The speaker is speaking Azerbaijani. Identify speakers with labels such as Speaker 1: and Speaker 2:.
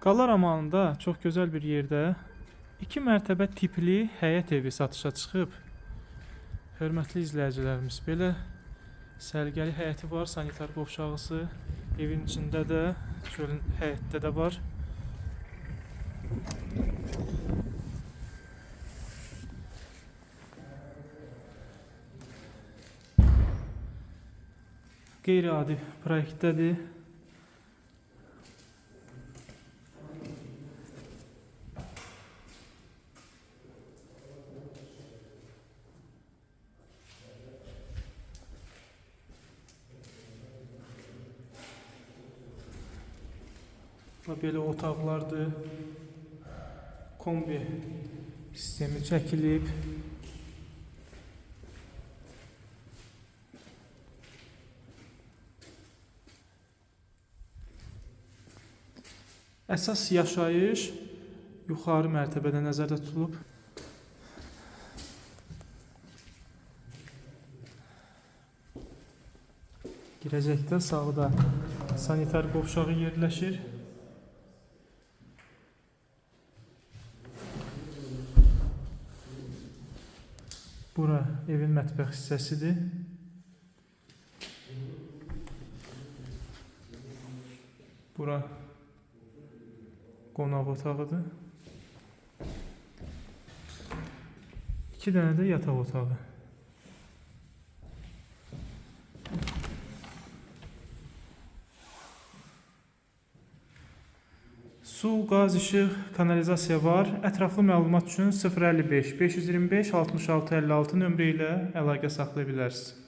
Speaker 1: Qala Romanında çox gözəl bir yerdə 2 mərtəbə tipli həyət evi satışa çıxıb. Hörmətli izləyicilərimiz, belə səliqəli həyəti var, sanitar qovşağısı. Evin içində də, çölün həyətdə də var. Qeyri-adi proyektdədir. Belə otaqlardır. Kombi sistemi çəkilib. Əsas yaşayış yuxarı mərtəbədə nəzərdə tutulub. Girəcəkdə sağda sanitar qovşağı yerləşir. Bura evin mətbəx hissəsidir. Bura qonaq otağıdır. 2 dənə də yataq otağı. Su, qaz, işıq, kanalizasiya var. Ətraflı məlumat üçün 055 525 66 56 nömrə ilə əlaqə saxlaya bilərsiniz.